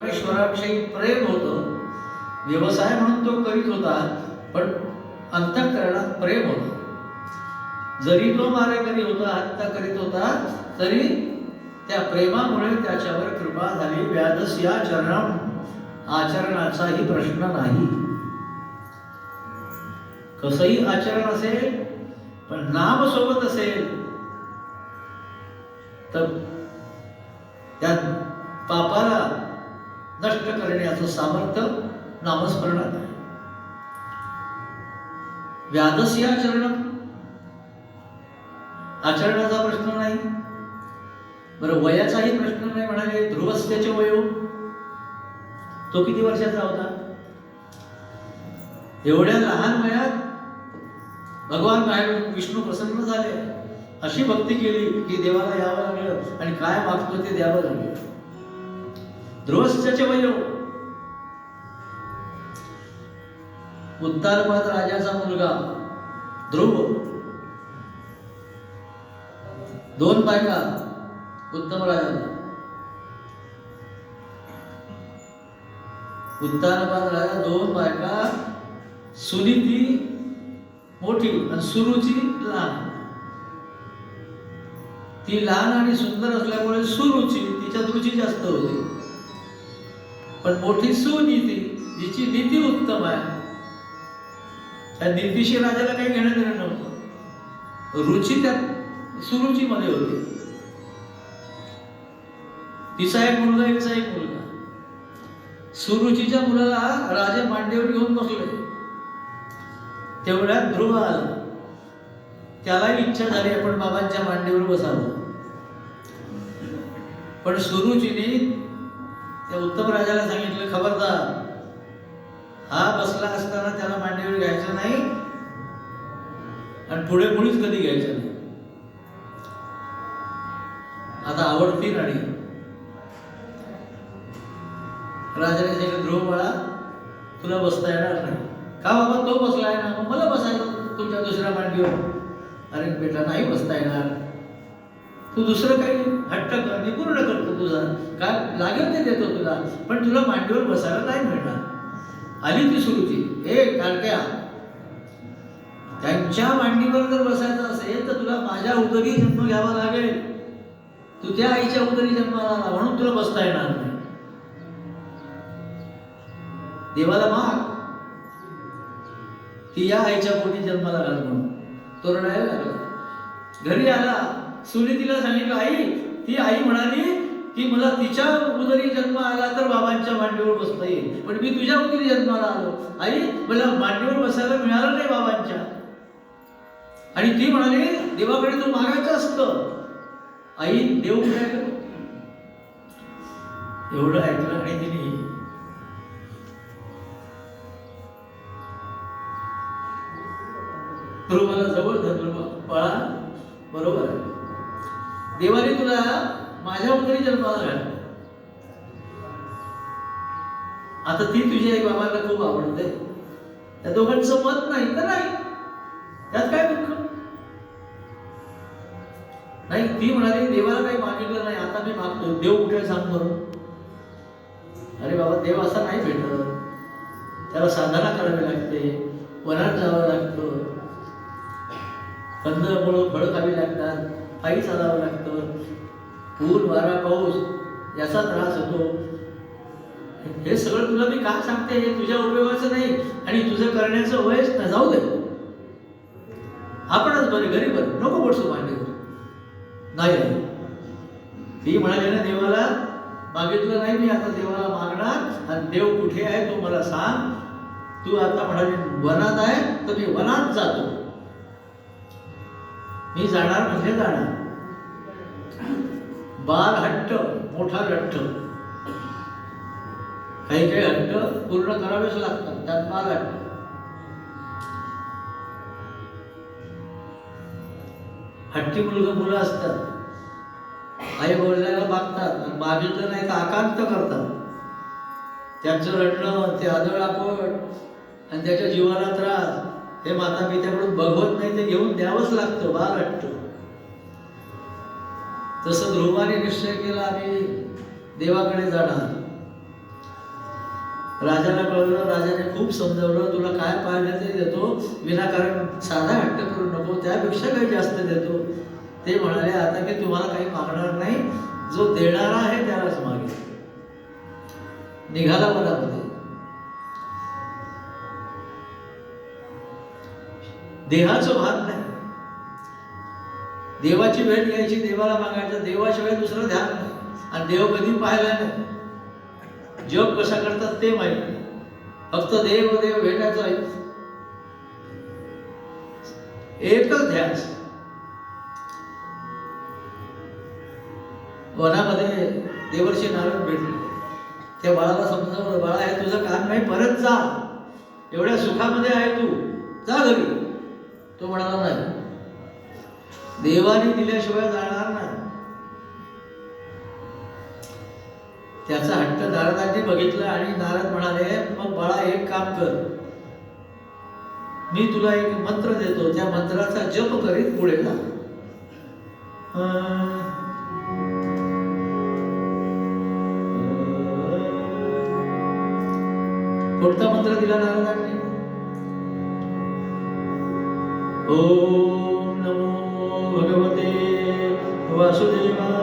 ईश्वराविषयी प्रेम होतं. व्यवसाय म्हणून तो करीत होता, पण अंतःकरणात प्रेम होतं. जरी तो मारेकरी होता, हत्या करीत होता, तरी त्या प्रेमामुळे त्याच्यावर कृपा झाली. व्याधस्या चरणम, आचरणाचाही प्रश्न नाही. कसंही आचरण असेल, पण नाम सोबत असेल तर त्या पापाला नष्ट करण्याचं सामर्थ्य नामस्मरणात आहे. व्याधस्या चरणम, आचरणाचा प्रश्न नाही. बरं, वयाचाही प्रश्न नाही. म्हणाले ध्रुवस्याचे वयो, तो किती वर्षाचा होता? एवढ्या लहान वयात भगवान विष्णू प्रसन्न झाले. अशी भक्ती केली की देवाला यावं लागलं आणि काय मागतो ते द्यावं लागलं. ध्रुवस्याचे वयो, उत्तानपाद राजाचा मुलगा ध्रुव, 2 बायका उत्तम राजाला. उत्तानपाद राजा 2 बायका, सुनीती मोठी आणि सुरुची लहान. ती लहान आणि सुंदर असल्यामुळे सुरुची तिच्यात रुची जास्त होती, पण मोठी सुनीती जिची नीती उत्तम आहे, त्या नीतीशी राजाला काही घेणं देणं नव्हतं. रुची त्या सुरुची मध्ये होती. तिचा एक मुलगा, हिचा एक मुलगा. सुरुचीच्या मुलाला राजे मांडीवर घेऊन बसले. तेवढ्यात ध्रुव आला. त्यालाही इच्छा झाली आपण बाबांच्या मांडीवर बसावं, पण सुरुचीने त्या उत्तम राजाला सांगितलं, खबरदार, हा बसला असताना त्याला मांडीवर घ्यायचं नाही आणि पुढे मुळीच कधी घ्यायचं नाही. आता आवडती राणी. राजाने सांगितलं, ध्रुव बाळा, तुला बसता येणार नाही. का बाबा, तो बसलाय ना, मग मला बसायचं तुमच्या दुसऱ्या मांडीवर. अरे बेटा, नाही बसता येणार. तू दुसरं काही हट्ट कर, मी पूर्ण करतो तुझा, काय लागेल ते देतो तुला, पण तुला मांडीवर बसायला नाही मिळणार. आली ती सुरुची. काळक्या, त्यांच्या मांडीवर जर बसायचं असेल तर तुला माझ्या उदरी जन्म घ्यावा लागेल. तुझ्या आईच्या उदरी जन्माला आला म्हणून तुला बसता येणार नाही. देवाला माग, ती या आईच्या पोटी जन्माला आला म्हणून. तो रडायला लागला. घरी आला, सुनीतीला सांगितलं, आई, ती आई म्हणाली की मला तिच्या उदरी जन्म आला तर बाबांच्या मांडीवर बसता येईल, पण मी तुझ्या उदरी जन्माला आलो, आई, मला मांडीवर बसायला मिळालं नाही बाबांच्या. आणि ती म्हणाली, देवाकडे तू मागायचं असतं. आई, देव काय करू? एवढं ऐकलं आणि तिने ध्रुवाला जवळ धरलं. बाळा, बरोबर आहे, देवाने तुला माझ्या उदरी जन्माला घातलं. आता ती तुझी आई बाबांना खूप आवडते. त्या दोघांचं मत नाही तर नाही, त्यात काय दुःख नाही. ती म्हणाली, देवाला काही मागितलं नाही, आता मी मागतो. देव कुठे सांग बरं? अरे बाबा, देव असा नाही भेटत. त्याला साधना करावी लागते, वनात जावं लागतं, कंदमुळं फळं खावी लागतात, पायी चालावं लागतं, पूर, वारा, पाऊस याचा त्रास होतो. हे सगळं तुला मी का सांगते? हे तुझ्या उपयोगाचं नाही आणि तुझं करण्याचं वयच ना. जाऊ दे, आपणच बरे, घरी बरं, नको बसू मांडीवर. नाही, ती म्हणाली ना, देवाला मागितलं नाही मी, आता देवाला मागणार. आणि देव कुठे आहे तो मला सांग. तू आता म्हणाली वनात आहे तर मी वनात जातो. मी जाणार म्हणजे जाणार. बाल हट्ट, मोठा लठ्ठ. काही काही हट्ट पूर्ण करावेच लागतात, त्यात बाल हट्ट. हट्टी मुलं असतात, आई वडिलांना मागतात आणि मागितलं नाही तर आकांत करतात. त्यांचं रडणं, ते आदळआपट आणि त्याच्या जीवाला त्रास हे माता पित्याकडून बघवत नाही, ते घेऊन द्यावंच लागतं. बाल हट्ट. तसं ध्रुवाने निश्चय केला, आम्ही देवाकडे जाणार. राजाला कळलं, राजाने खूप समजावलं, तुला काय पाहिजे ते देतो, विनाकारण साधा हट्ट करू नको, त्यापेक्षा काही जास्त देतो. ते म्हणाले, आता मी तुम्हाला काही मागणार नाही, जो देणारा आहे त्यालाच मागेल. निघाला मनामध्ये. देहाचं भान नाही. देवाची भेट घ्यायची, देवाला मागायचं, देवाशिवाय दुसरं ध्यान नाही. आणि देव कधी पाहिला नाही, जग कसा करतात ते माहित नाही, फक्त देव देव भेटायचं आहे, एकच ध्यास. वनामध्ये देवर्षी नारद भेटले. त्या बाळाला समजावलं, बाळा हे तुझं काम नाही, परत जा, एवढ्या सुखामध्ये आहे तू, जा घरी. तो म्हणाला नाही, देवाने दिल्याशिवाय जाणार नाही. त्याचा हट्ट नारदांनी बघितला आणि नारद म्हणाले, मग बाळा एक काम कर, मी तुला एक मंत्र देतो, त्या मंत्राचा जप करीत पुढे जा. कोणता मंत्र दिला नारदांनी? ओम नमो भगवते वासुदेवाय.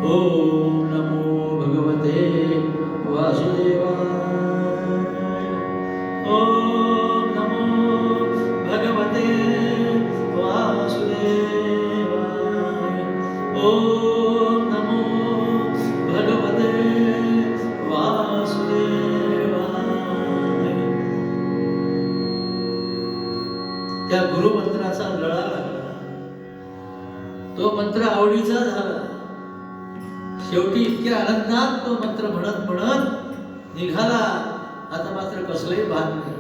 ओम नमो भगवते वासुदेवाय. ओम नमो भगवते वासुदेवाय. ओम नमो भगवते वासुदेवाय. त्या गुरुमंत्राचा लळा लागला, तो मंत्र आवडीचा झाला. शेवटी इतक्या आनंदात तो मंत्र म्हणत म्हणत निघाला. आता मात्र कसलंही भान नाही,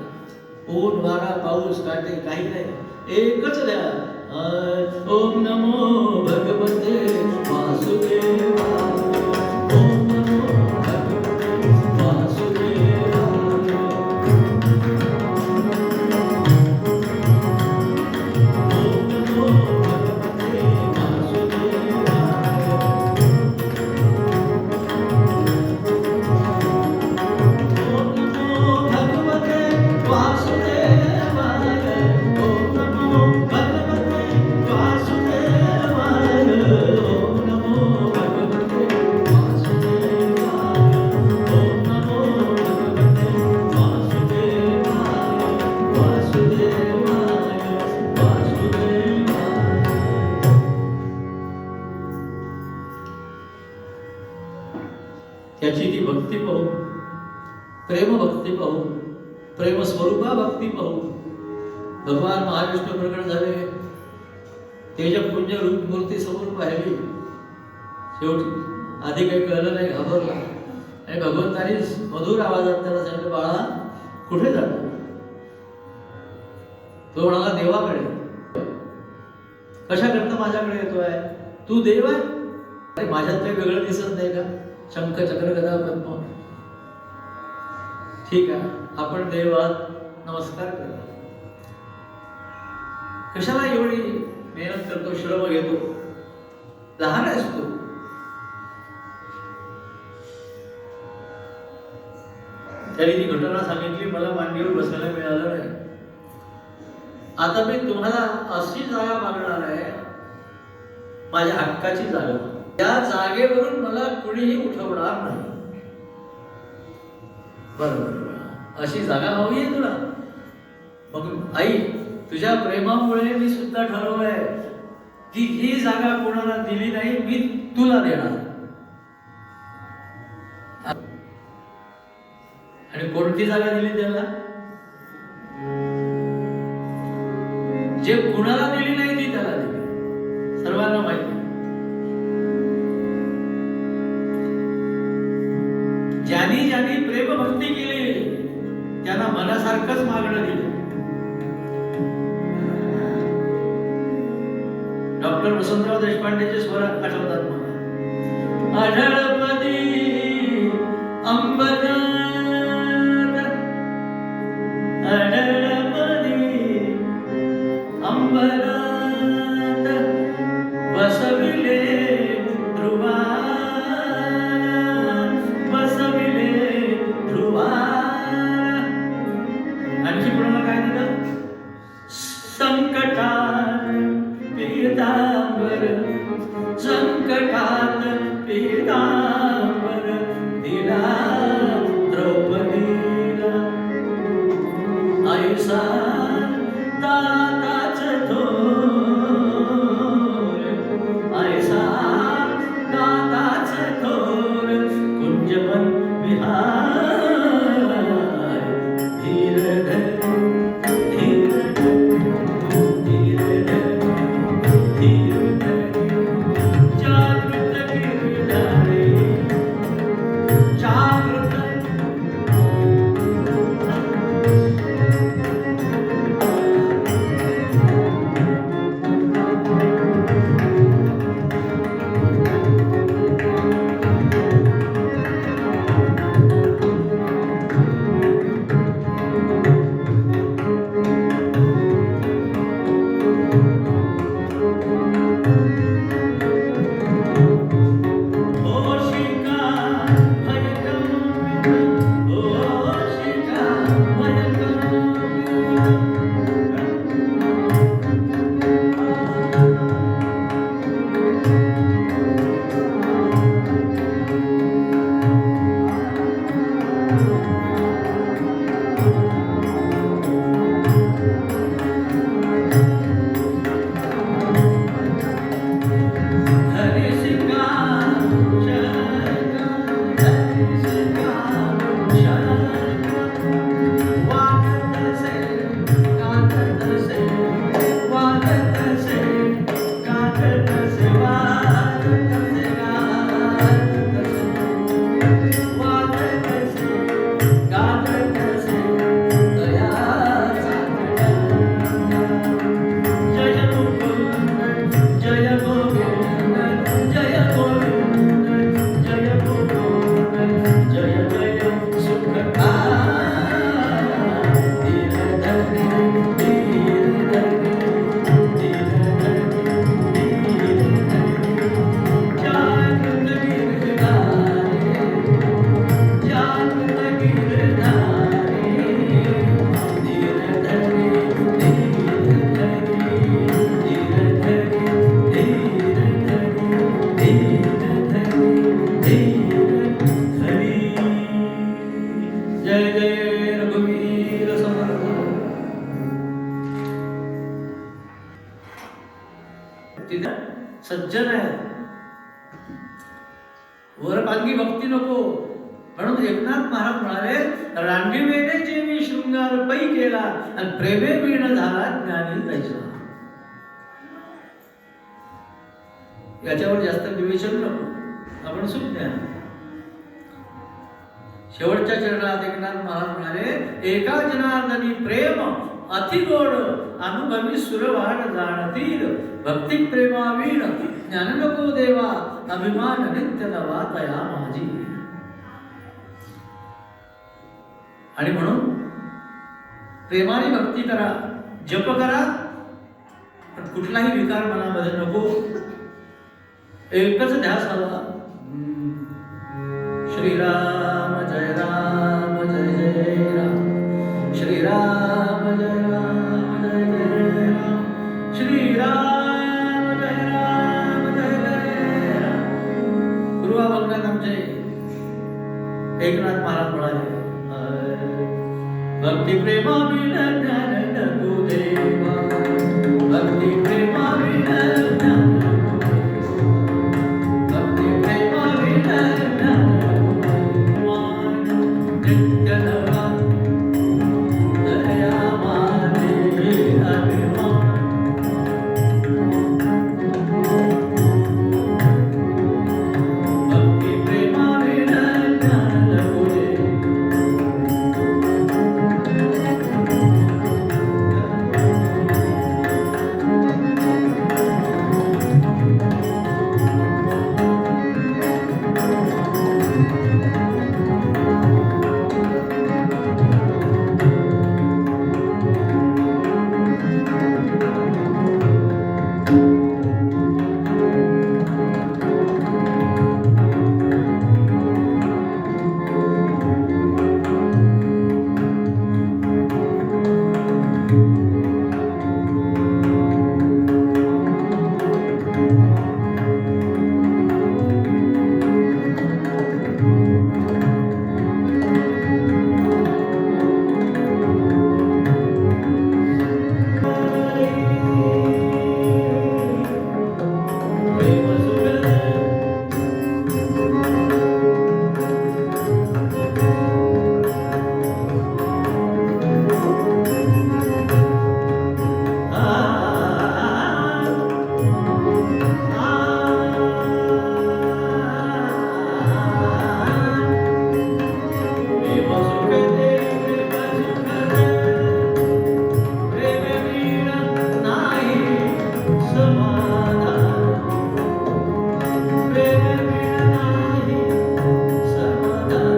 ऊन वारा पाऊस काटे काही नाही, एकच द्या. ओम नमो भगवते वासुदेवाय. ओम नमो भगवते वासुदेवाय. ओम नमो भगवते वासुदेवाय. त्याची ती भक्ती पाहू, प्रेम भक्ती पाहू, प्रेम स्वरूपा भक्ती पाहू. भगवान महाविष्णू प्रकट झाले, तेजपुंज रूप मूर्ती समोर पाहिली. शेवटी आधी काही कळलं नाही, घाबरला आणि भगवंतानी मधुर आवाजात त्याला सांगितलं, बाळा कुठे जातो? तो म्हणाला, देवाकडे. कशा करता माझ्याकडे येतोय? तू देव आहे? अरे माझ्यात काही वेगळं दिसत नाही का? शंख चक्र गदा पद्म. ठीक आहे, आपण देवात नमस्कार करा. कशाला एवढी मेहनत करतो, श्रम घेतो? लहान आहेस तू. त्याने ती घटना सांगितली, मला मांडीवर बसायला मिळालं नाही. आता मी तुम्हाला अशी जागा मागणार आहे, माझ्या हक्काची जागा. त्या जागेवरून मला कुणीही उठवणार नाही. बरोबर, अशी जागा हवी आहे तुला? मग आई, तुझ्या प्रेमामुळे मी सुद्धा ठरवलंय की ही जागा कोणाला दिली नाही, मी तुला देणार. आणि कोणती जागा दिली त्याला? जे कुणाला दिली नाही ती त्याला दिली. सर्वांना माहिती. ज्यांनी ज्यांनी प्रेम भक्ती केली त्यांना मनासारखंच मागणं दिलं. डॉक्टर वसंतराव देशपांडेचे स्वर आठवतात मला. आढळपदी अंबरनाथ, आढळपदी अंबरनाथ, बसविले ध्रुवा, पीतांबर दिला द्रौपदीला ऐसा दाताच थोर ऐसा दाताच थोर कुंजवन विहार धीर धर धीर धीर धीर जागृत गिरधारे जागृत जय जय रघुवीर समर्थ तिथे सज्जन आहे वरपांगी भक्ती नको म्हणून एकनाथ महाराज म्हणाले रांडीवेने जे मी शृंगार पै केला आणि प्रेमे वीण झाला ज्ञानी तैसा याच्यावर जास्त विवेचन नको आपण सुख द्या शेवटच्या चरणात एकनाथ महाराज म्हणाले एका जनार्दनी प्रेम अतिगोड अनुभवी सुरवाण जाणतील भक्ती प्रेमावीण ज्ञान नको देवा अभिमान नित्य नवा तया माझी आणि म्हणून प्रेमाने भक्ती करा जप करा पण कुठलाही विकार मनामध्ये नको एकच ध्यास हवा श्रीराम जय राम जय जय राम श्रीराम जय राम जय जय राम श्रीराम जय राम जय जय राम गुरुअभंगात आमचे एकनाथ महाराज म्हणाले भक्ती प्रेमा विना ज्ञान नको देवा भक्ती प्रेमा विना